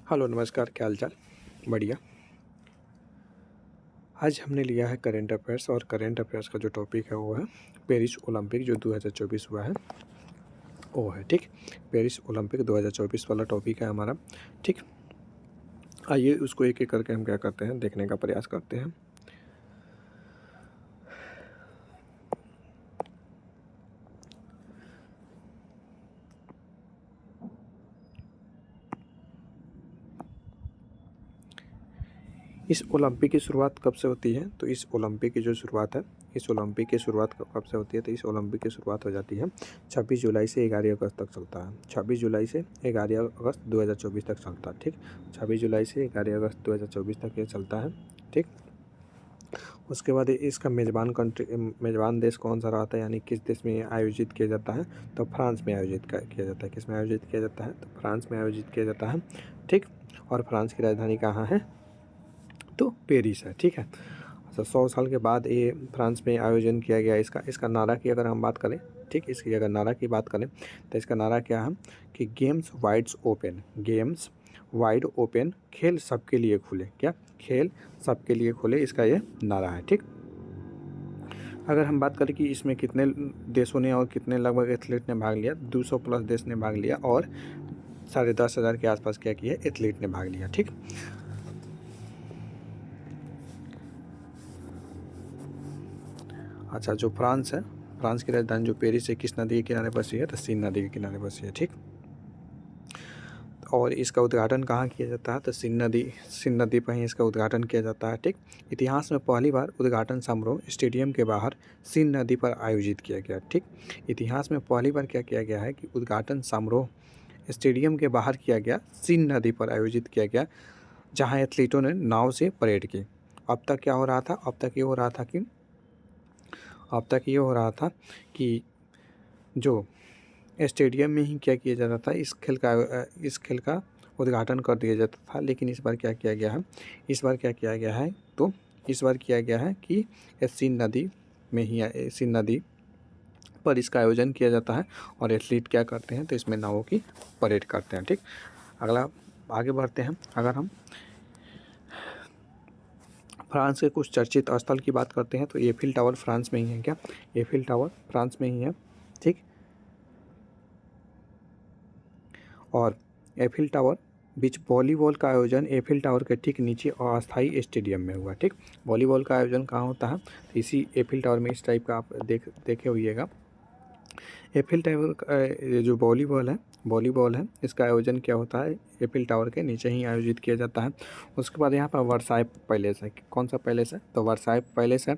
Hello नमस्कार, क्या हाल चाल। बढ़िया। आज हमने लिया है करेंट अफेयर्स और करेंट अफेयर्स का जो टॉपिक है वो है पेरिस ओलंपिक जो 2024 हुआ है वो है। ठीक, पेरिस ओलंपिक 2024 वाला टॉपिक है हमारा। ठीक, आइए उसको एक एक करके हम क्या करते हैं देखने का प्रयास करते हैं। इस ओलंपिक की शुरुआत कब से होती है? तो इस ओलंपिक की जो शुरुआत है, इस ओलंपिक की शुरुआत कब से होती है? तो इस ओलंपिक की शुरुआत हो जाती है 26 जुलाई से 11 अगस्त तक चलता है। 26 जुलाई से 11 अगस्त 2024 तक चलता है। ठीक, 26 जुलाई से 11 अगस्त 2024 तक ये चलता है। ठीक, उसके बाद इसका मेज़बान देश कौन सा रहता है, यानी किस देश में आयोजित किया जाता है? तो फ्रांस में आयोजित किया जाता है। किस में आयोजित किया जाता है? तो फ्रांस में आयोजित किया जाता है। ठीक, और फ्रांस की राजधानी कहाँ है? तो पेरिस है। ठीक है। अच्छा, 100 साल के बाद ये फ्रांस में आयोजन किया गया। इसका नारा की अगर हम बात करें, ठीक, इसकी अगर नारा की बात करें तो इसका नारा क्या है कि games wides open, games wide open, खेल सबके लिए खुले। क्या? खेल सबके लिए खुले, इसका ये नारा है। ठीक, अगर हम बात करें कि इसमें कितने देशों ने और कितने लगभग एथलीट ने भाग लिया, 200 प्लस देश ने भाग लिया और 10,500 के आसपास क्या किया एथलीट ने भाग लिया। ठीक, अच्छा, जो फ्रांस है, फ्रांस की राजधानी जो पेरिस है, किस नदी के किनारे बसी है? तो सीन नदी के किनारे बसी है। ठीक, और इसका उद्घाटन कहाँ किया जाता है? तो सीन नदी पर ही इसका उद्घाटन किया जाता है। ठीक, इतिहास में पहली बार उद्घाटन समारोह स्टेडियम के बाहर सीन नदी पर आयोजित किया गया। ठीक, इतिहास में पहली बार क्या किया गया है कि उद्घाटन समारोह स्टेडियम के बाहर किया गया, सीन नदी पर आयोजित किया गया, जहाँ एथलीटों ने नाव से परेड की। अब तक क्या हो रहा था? अब तक ये हो रहा था कि जो स्टेडियम में ही क्या किया जाता था, इस खेल का उद्घाटन कर दिया जाता था। लेकिन इस बार क्या किया गया है? इस बार क्या किया गया है? तो इस बार किया गया है कि सीन नदी में ही सीन नदी पर इसका आयोजन किया जाता है और एथलीट क्या करते हैं? तो इसमें नावों की परेड करते हैं। ठीक, अगला आगे बढ़ते हैं। अगर हम फ्रांस के कुछ चर्चित स्थल की बात करते हैं तो एफिल टावर फ्रांस में ही है। क्या? एफिल टावर फ्रांस में ही है। ठीक, और एफिल टावर बीच वॉलीबॉल का आयोजन एफिल टावर के ठीक नीचे अस्थायी स्टेडियम में हुआ। ठीक, वॉलीबॉल का आयोजन कहाँ होता है? तो इसी एफिल टावर में, इस टाइप का आप देखे होइएगा। एफिल टावर ये जो वॉलीबॉल है, इसका आयोजन क्या होता है? एफिल टावर के नीचे ही आयोजित किया जाता है। उसके बाद यहाँ पर वर्साई पैलेस है। कौन सा पैलेस है? तो वर्साई पैलेस है।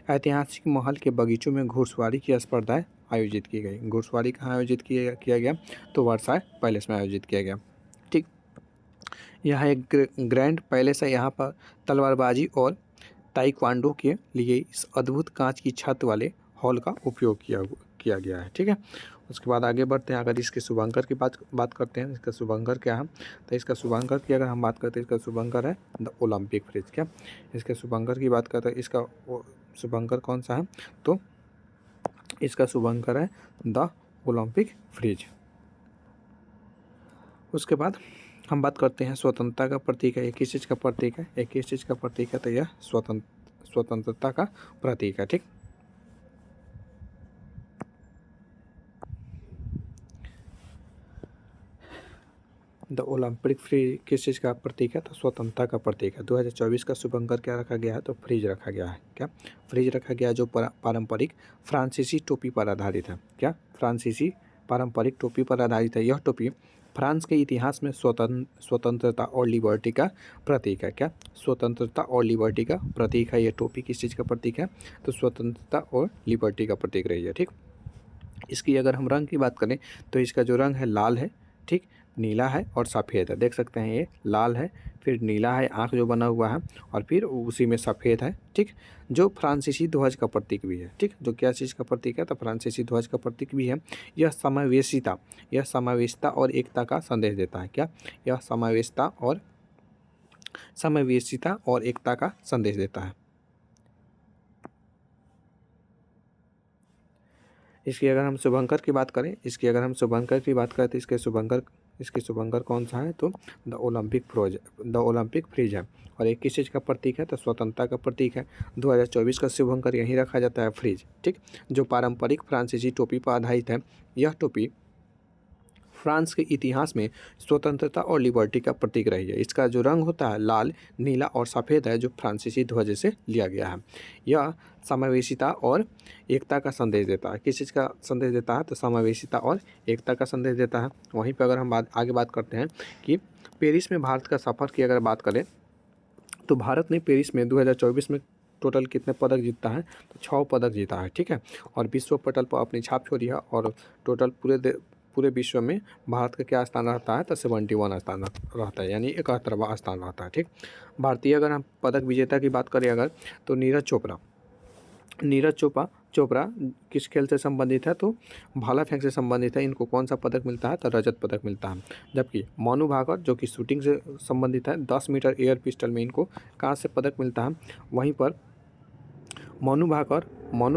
ऐतिहासिक महल के बगीचों में घुड़सवारी की स्पर्धाएं आयोजित की गई। घुड़सवारी कहाँ आयोजित किया गया? तो वर्साई पैलेस में आयोजित किया गया। ठीक, यहाँ एक ग्रैंड पैलेस है। यहाँ पर तलवारबाजी और ताइक्वांडो के लिए इस अद्भुत कांच की छत वाले हॉल का उपयोग किया गया है। ठीक है, उसके बाद आगे बढ़ते हैं। अगर इसके शुभंकर की बात करते हैं, इसका शुभंकर क्या है? तो इसका शुभंकर की अगर हम बात करते हैं, इसका शुभंकर है द ओलंपिक फ्रिज। क्या? इसके शुभंकर की बात करते हैं, इसका शुभंकर कौन सा है? तो इसका शुभंकर है द ओलंपिक फ्रिज। उसके बाद हम बात करते हैं स्वतंत्रता का प्रतीक है। ये किस चीज़ का प्रतीक है? ये किस चीज़ का प्रतीक है? तो यह स्वतंत्रता का प्रतीक है। ठीक, द ओलंपिक फ्रिज किस चीज़ का प्रतीक है? तो स्वतंत्रता का प्रतीक है। 2024 का शुभंकर क्या रखा गया है? तो फ्रिज रखा गया है। क्या? फ्रिज रखा गया जो पारंपरिक फ्रांसीसी टोपी पर आधारित है। क्या? फ्रांसीसी पारंपरिक टोपी पर आधारित है। यह टोपी फ्रांस के इतिहास में स्वतंत्रता और लिबर्टी का प्रतीक है। क्या? स्वतंत्रता और लिबर्टी का प्रतीक है। ये टोपी किस चीज़ का प्रतीक है? तो स्वतंत्रता और लिबर्टी का प्रतीक रही है। ठीक, इसकी अगर हम रंग की बात करें तो इसका जो रंग है लाल है। ठीक, नीला है और सफ़ेद है। देख सकते हैं, ये लाल है, फिर नीला है, आँख जो बना हुआ है, और फिर उसी में सफ़ेद है। ठीक, जो फ्रांसीसी ध्वज का प्रतीक भी है। ठीक, जो क्या चीज़ का प्रतीक है? तो फ्रांसीसी ध्वज का प्रतीक भी है। यह समावेशिता और एकता का संदेश देता है। क्या? यह समावेशिता और एकता का संदेश देता है। इसकी अगर हम शुभंकर की बात करें, तो इसके शुभंकर कौन सा है, तो द ओलंपिक फ्रिज है। और एक किस चीज़ का प्रतीक है, तो स्वतंत्रता का प्रतीक है। 2024 का शुभंकर यहीं रखा जाता है, फ्रिज, ठीक। जो पारंपरिक फ्रांसीसी टोपी पर आधारित है। यह टोपी फ्रांस के इतिहास में स्वतंत्रता और लिबर्टी का प्रतीक रही है। इसका जो रंग होता है लाल, नीला और सफ़ेद है, जो फ्रांसीसी ध्वज से लिया गया है। यह समावेशिता और एकता का संदेश देता है। किस चीज़ का संदेश देता है, तो समावेशिता और एकता का संदेश देता है। वहीं पर अगर हम आगे बात करते हैं कि पेरिस में भारत का सफ़र की अगर बात करें, तो भारत ने पेरिस में 2024 में टोटल कितने पदक जीता है, तो 6 पदक जीता है, ठीक है। और विश्व पटल पर अपनी छाप छोड़ी है। और टोटल पूरे विश्व में भारत का क्या स्थान रहता है, तो 71 स्थान रहता है, यानी 71वां स्थान रहता है, ठीक। भारतीय अगर हम पदक विजेता की बात करें अगर, तो नीरज चोपड़ा किस खेल से संबंधित है, तो भाला फेंक से संबंधित है। इनको कौन सा पदक मिलता है, तो रजत पदक मिलता है। जबकि मनु भाकर जो कि शूटिंग से संबंधित है, 10 मीटर एयर पिस्टल में इनको कांस्य पदक मिलता है। वहीं पर मनु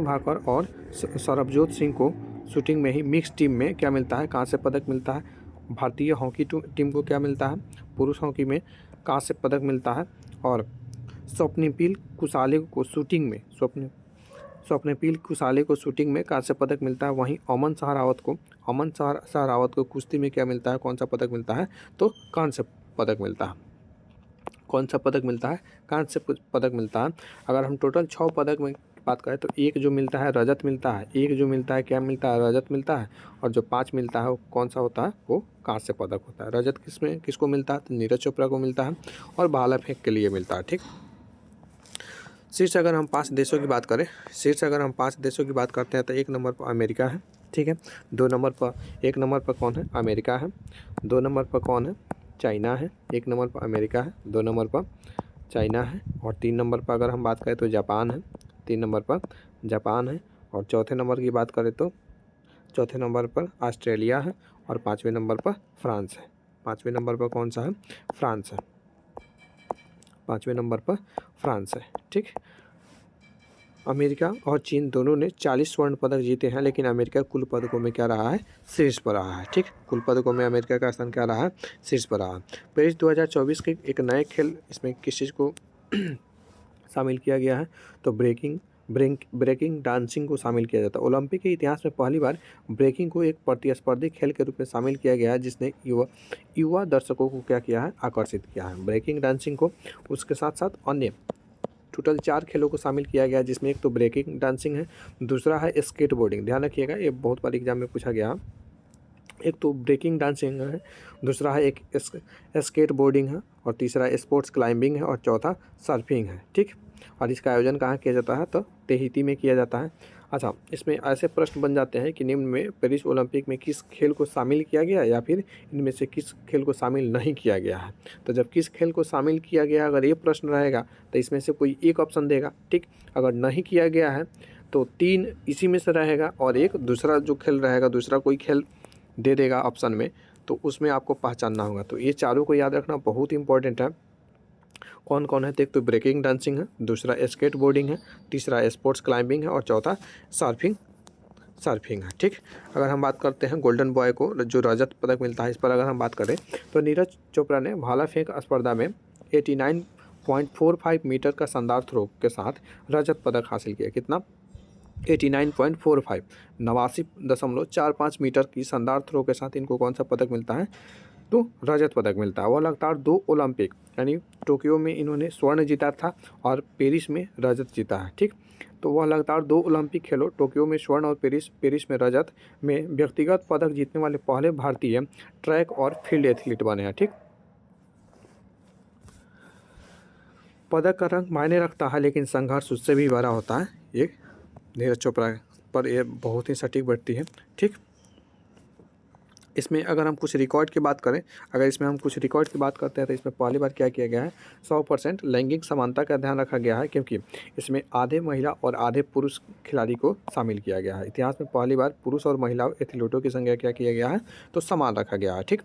भाकर और सरबजोत सिंह को शूटिंग में ही मिक्स टीम में क्या मिलता है, कांस्य पदक मिलता है। भारतीय हॉकी टीम को क्या मिलता है, पुरुष हॉकी में कांस्य पदक मिलता है। और स्वप्निल कुसाले को शूटिंग में कांस्य पदक मिलता है। वहीं अमन सहरावत को कुश्ती में क्या मिलता है, कौन सा पदक मिलता है, तो कांस्य पदक मिलता है। कौन सा पदक मिलता है, कांस्य पदक मिलता है। अगर हम टोटल 6 पदक में बात करें, तो एक जो मिलता है रजत मिलता है, क्या मिलता है, रजत मिलता है। और जो 5 मिलता है वो कौन सा होता है, वो कांस्य पदक होता है। रजत किसको मिलता है, तो नीरज चोपड़ा को मिलता है। और भाला फेंक के लिए मिलता है, ठीक। शीर्ष अगर हम 5 देशों की बात करते हैं, तो 1 नंबर पर अमेरिका है, ठीक है। 1 नंबर पर कौन है, अमेरिका है। 2 नंबर पर कौन है, चाइना है। 1 नंबर पर अमेरिका है, 2 नंबर पर चाइना है। और 3 नंबर पर अगर हम बात करें तो जापान है। 3 नंबर पर जापान है। और चौथे नंबर की बात करें तो चौथे नंबर पर ऑस्ट्रेलिया है। और 5वें नंबर पर फ्रांस है। 5वें नंबर पर कौन सा है, फ्रांस है। 5वें नंबर पर फ्रांस है, ठीक। अमेरिका और चीन दोनों ने 40 स्वर्ण पदक जीते हैं, लेकिन अमेरिका कुल पदकों में क्या रहा है, शीर्ष पर रहा है, ठीक। कुल पदकों में अमेरिका का स्थान क्या रहा है, शीर्ष पर रहा है। पेरिस 2024 के एक नए खेल, इसमें किस चीज़ को शामिल किया गया है, तो ब्रेकिंग डांसिंग को शामिल किया जाता है। ओलंपिक के इतिहास में पहली बार ब्रेकिंग को एक प्रतिस्पर्धी खेल के रूप में शामिल किया गया है, जिसने युवा दर्शकों को क्या किया है, आकर्षित किया है। ब्रेकिंग डांसिंग को उसके साथ साथ अन्य टोटल 4 खेलों को शामिल किया गया, जिसमें एक तो ब्रेकिंग डांसिंग है, दूसरा है स्केटबोर्डिंग। ध्यान रखिएगा, ये बहुत बार एग्जाम में पूछा गया। एक तो ब्रेकिंग डांसिंग है, दूसरा है एक स्केटबोर्डिंग है, और तीसरा स्पोर्ट्स क्लाइंबिंग है, और चौथा सर्फिंग है, ठीक। और इसका आयोजन कहाँ किया जाता है, तो तेहिती में किया जाता है। अच्छा, इसमें ऐसे प्रश्न बन जाते हैं कि निम्न में पेरिस ओलंपिक में किस खेल को शामिल किया गया, या फिर इनमें से किस खेल को शामिल नहीं किया गया है। तो जब किस खेल को शामिल किया गया, अगर ये प्रश्न रहेगा तो इसमें से कोई एक ऑप्शन देगा, ठीक। अगर नहीं किया गया है तो 3 इसी में से रहेगा, और एक दूसरा जो खेल रहेगा, दूसरा कोई खेल दे देगा ऑप्शन में, तो उसमें आपको पहचानना होगा। तो ये चारों को याद रखना बहुत इंपॉर्टेंट है। कौन कौन है, तो एक तो ब्रेकिंग डांसिंग है, दूसरा स्केट बोर्डिंग है, तीसरा स्पोर्ट्स क्लाइंबिंग है, और चौथा सर्फिंग है, ठीक। अगर हम बात करते हैं गोल्डन बॉय को जो रजत पदक मिलता है, इस पर अगर हम बात करें तो नीरज चोपड़ा ने भाला फेंक स्पर्धा में 89.45 मीटर का शानदार थ्रो के साथ रजत पदक हासिल किया। कितना, 89.45, 89.45 मीटर की शानदार थ्रो के साथ इनको कौन सा पदक मिलता है, तो रजत पदक मिलता है। वह लगातार 2 ओलंपिक, यानी टोक्यो में इन्होंने स्वर्ण जीता था और पेरिस में रजत जीता है, ठीक। तो वह लगातार 2 ओलंपिक खेलों, टोक्यो में स्वर्ण और पेरिस में रजत में व्यक्तिगत पदक जीतने वाले पहले भारतीय ट्रैक और फील्ड एथलीट बने हैं, ठीक। पदक का रंग मायने रखता है, लेकिन संघर्ष उससे भी बड़ा होता है। ये नीरज चोपड़ा पर ये बहुत ही सटीक बैठती है, ठीक। इसमें अगर हम कुछ रिकॉर्ड की बात करें, तो इसमें पहली बार क्या किया गया है, 100% लैंगिक समानता का ध्यान रखा गया है, क्योंकि इसमें आधे महिला और आधे पुरुष खिलाड़ी को शामिल किया गया है। इतिहास में पहली बार पुरुष और महिला एथलीटों की संख्या क्या किया गया है, तो समान रखा गया है, ठीक।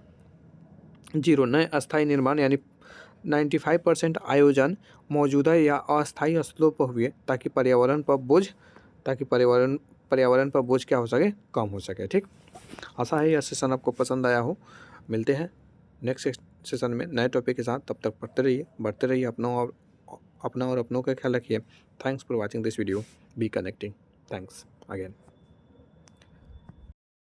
0 नए अस्थायी निर्माण, यानी 95% आयोजन मौजूदा या अस्थायी स्थलों पर हुए, ताकि पर्यावरण पर्यावरण पर बोझ क्या हो सके, कम हो सके। ठीक, आशा है यह सेशन आपको पसंद आया हो। मिलते हैं नेक्स्ट सेशन में नए टॉपिक के साथ। तब तक पढ़ते रहिए, बढ़ते रहिए, अपना और अपनों का ख्याल रखिए। Thanks for watching this video, be connecting. Thanks again.